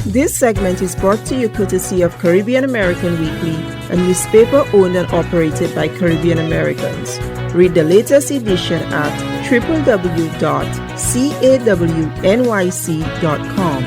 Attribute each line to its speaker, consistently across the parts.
Speaker 1: This segment is brought to you courtesy of Caribbean American Weekly, a newspaper owned and operated by Caribbean Americans. Read the latest edition at www.cawnyc.com.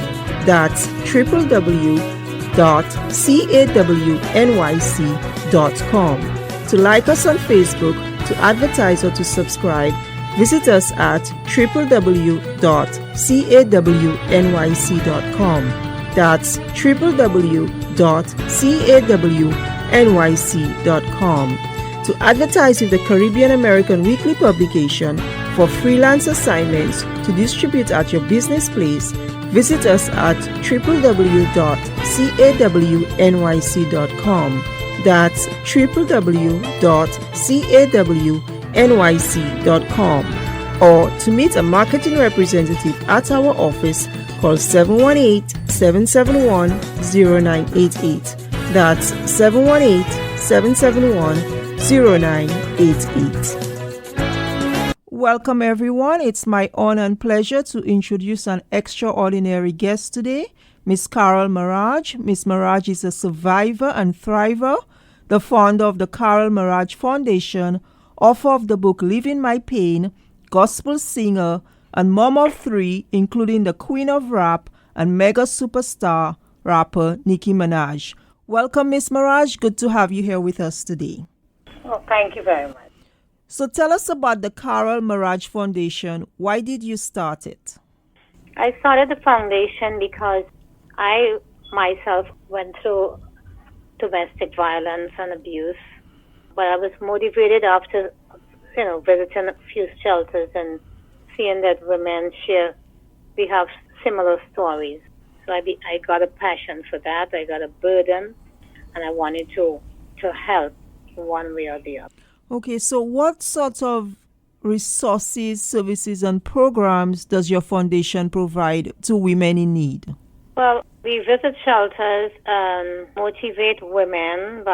Speaker 1: That's www.cawnyc.com. To like us on Facebook, to advertise or to subscribe, visit us at www.cawnyc.com. That's www.cawnyc.com. To advertise with the Caribbean American Weekly publication for freelance assignments to distribute at your business place, visit us at www.cawnyc.com. That's www.cawnyc.com. Or to meet a marketing representative at our office, call 718-771-0988. That's 718-771-0988. Welcome everyone. It's my honor and pleasure to introduce an extraordinary guest today, Miss Carol Maraj. Miss Maraj is a survivor and thriver, the founder of the Carol Maraj Foundation, author of the book Living My Pain, gospel singer, and mom of three, including the queen of rap and mega superstar rapper Nicki Minaj. Welcome, Miss Maraj. Good to have you here with us today.
Speaker 2: Oh, thank you very much.
Speaker 1: So tell us about the Carol Maraj Foundation. Why did you start it?
Speaker 2: I started the foundation because I myself went through domestic violence and abuse, but I was motivated after, visiting a few shelters and seeing that women we have similar stories. So I got a passion for that. I got a burden, and I wanted to help in one way or the other.
Speaker 1: Okay, so what sort of resources, services, and programs does your foundation provide to women in need?
Speaker 2: Well, we visit shelters and motivate women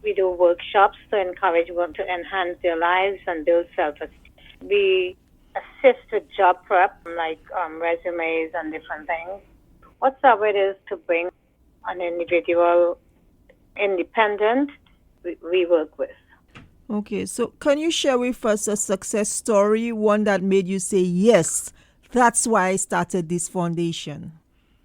Speaker 2: we do workshops to encourage women to enhance their lives and build self-esteem. We assist with job prep, like resumes and different things. Whatsoever it is to bring an individual independent, we work with.
Speaker 1: Okay, so can you share with us a success story, one that made you say, yes, that's why I started this foundation?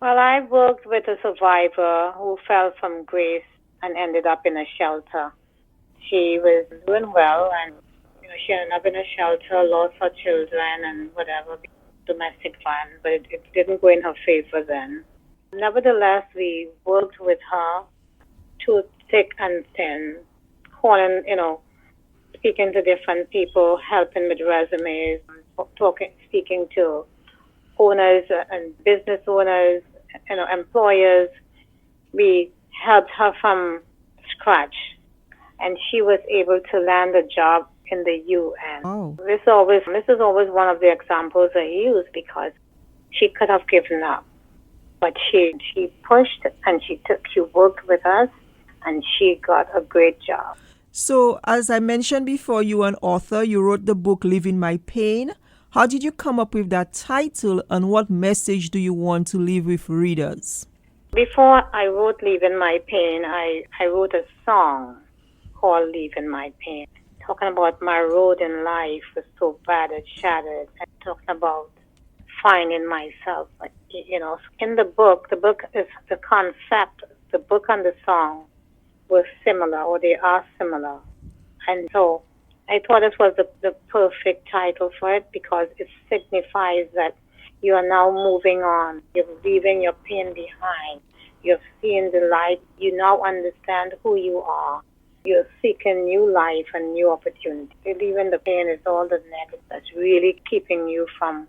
Speaker 2: Well, I worked with a survivor who fell from grace and ended up in a shelter. She was doing well, and she ended up in a shelter, lost her children and whatever, domestic violence, but it didn't go in her favor then. Nevertheless, we worked with her through thick and thin, calling, speaking to different people, helping with resumes, speaking to owners and business owners, employers. We helped her from scratch, and she was able to land a job in the UN.
Speaker 1: Oh.
Speaker 2: This is always one of the examples I use because she could have given up, but she pushed and she worked with us, and she got a great job.
Speaker 1: So, as I mentioned before, you are an author. You wrote the book Living My Pain. How did you come up with that title, and what message do you want to leave with readers?
Speaker 2: Before I wrote Living My Pain, I wrote a song called Living My Pain, talking about my road in life was so bad it shattered, and talking about finding myself. In the book is the concept, the book and the song were similar, or they are similar. And so I thought it was the perfect title for it because it signifies that you are now moving on. You're leaving your pain behind. You're seeing the light. You now understand who you are. You're seeking new life and new opportunity. Leaving the pain is all the negative that's really keeping you from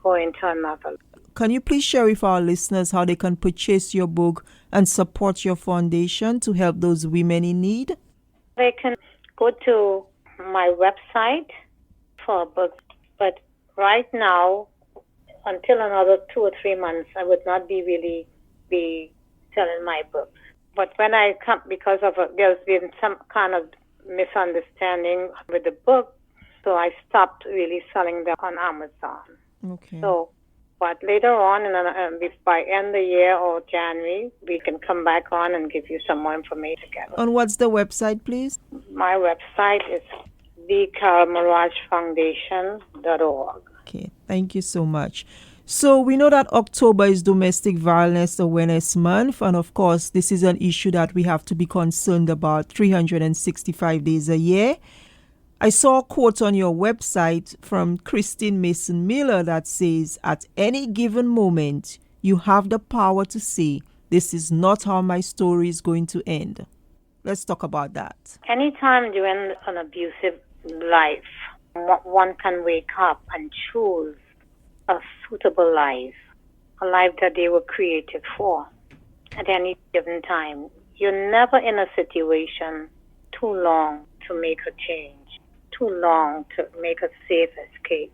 Speaker 2: going to another.
Speaker 1: Can you please share with our listeners how they can purchase your book and support your foundation to help those women in need?
Speaker 2: They can go to my website for books, but right now, until another 2 or 3 months, I would not be selling my books. But when I come, because of there's been some kind of misunderstanding with the book, so I stopped really selling them on Amazon.
Speaker 1: Okay.
Speaker 2: So But later on, by end of the year or January, we can come back on and give you some more information together.
Speaker 1: And what's the website, please?
Speaker 2: My website is thecarolmarajfoundation.org.
Speaker 1: Okay, thank you so much. So we know that October is Domestic Violence Awareness Month, and of course, this is an issue that we have to be concerned about 365 days a year. I saw a quote on your website from Christine Mason Miller that says, at any given moment, you have the power to say, this is not how my story is going to end. Let's talk about that.
Speaker 2: Anytime you're in an abusive life, one can wake up and choose a suitable life, a life that they were created for at any given time. You're never in a situation too long to make a change, too long to make a safe escape.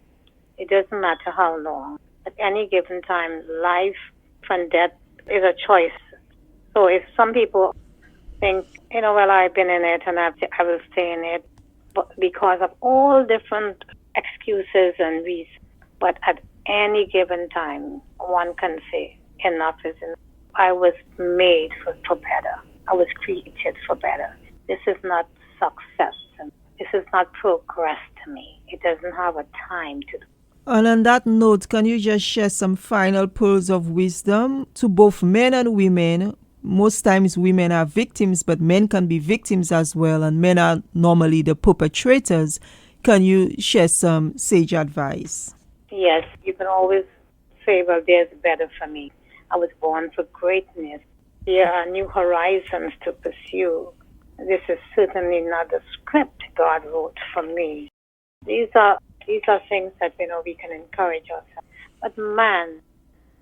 Speaker 2: It doesn't matter how long. At any given time, life from death is a choice. So if some people think, well, I've been in it and I will stay in it, but because of all different excuses and reasons. But at any given time, one can say, enough is enough. I was made for better. I was created for better. This is not success. This is not progress to me. It doesn't have a time to do.
Speaker 1: And on that note, can you just share some final pearls of wisdom to both men and women? Most times women are victims, but men can be victims as well, and men are normally the perpetrators. Can you share some sage advice?
Speaker 2: Yes, you can always say, well, there's better for me. I was born for greatness. There are new horizons to pursue. This is certainly not the script God wrote for me. These are things that we can encourage ourselves. But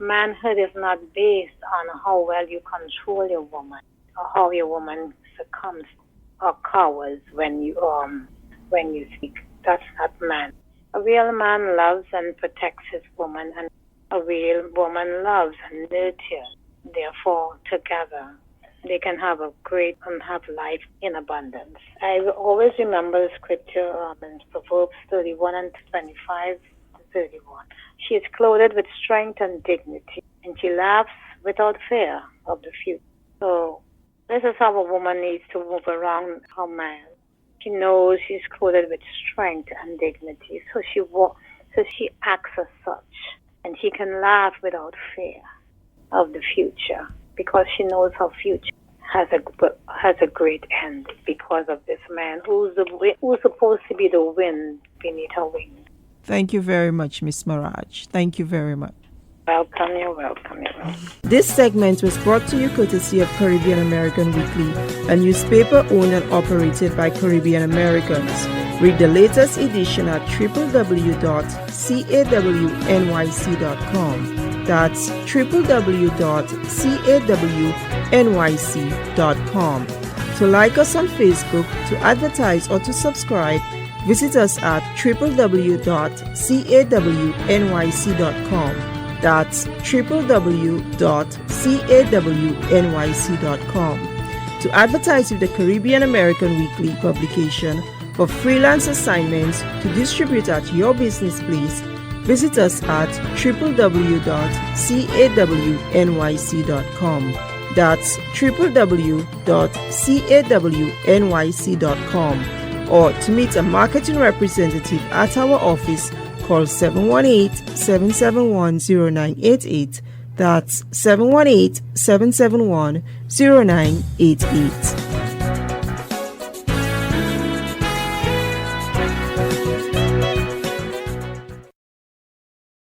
Speaker 2: manhood is not based on how well you control your woman or how your woman succumbs or cowers when you speak. That's not man. A real man loves and protects his woman, and a real woman loves and nurtures. Therefore, together, they can have a great and have life in abundance. I will always remember the scripture in Proverbs 31 and 25 to 31. She is clothed with strength and dignity, and she laughs without fear of the future. So this is how a woman needs to move around her man. She knows she's clothed with strength and dignity, so she acts as such, and she can laugh without fear of the future, because she knows her future has a great end because of this man who's supposed to be the wind beneath her wings.
Speaker 1: Thank you very much, Miss Maraj. Thank you very much.
Speaker 2: Welcome, you're welcome.
Speaker 1: This segment was brought to you courtesy of Caribbean American Weekly, a newspaper owned and operated by Caribbean Americans. Read the latest edition at www.cawnyc.com. That's www.cawnyc.com. To like us on Facebook, to advertise or to subscribe, visit us at www.cawnyc.com. That's www.cawnyc.com. To advertise with the Caribbean American Weekly publication for freelance assignments to distribute at your business place, visit us at www.cawnyc.com. That's www.cawnyc.com. Or to meet a marketing representative at our office, call 718-771-0988. That's 718-771-0988.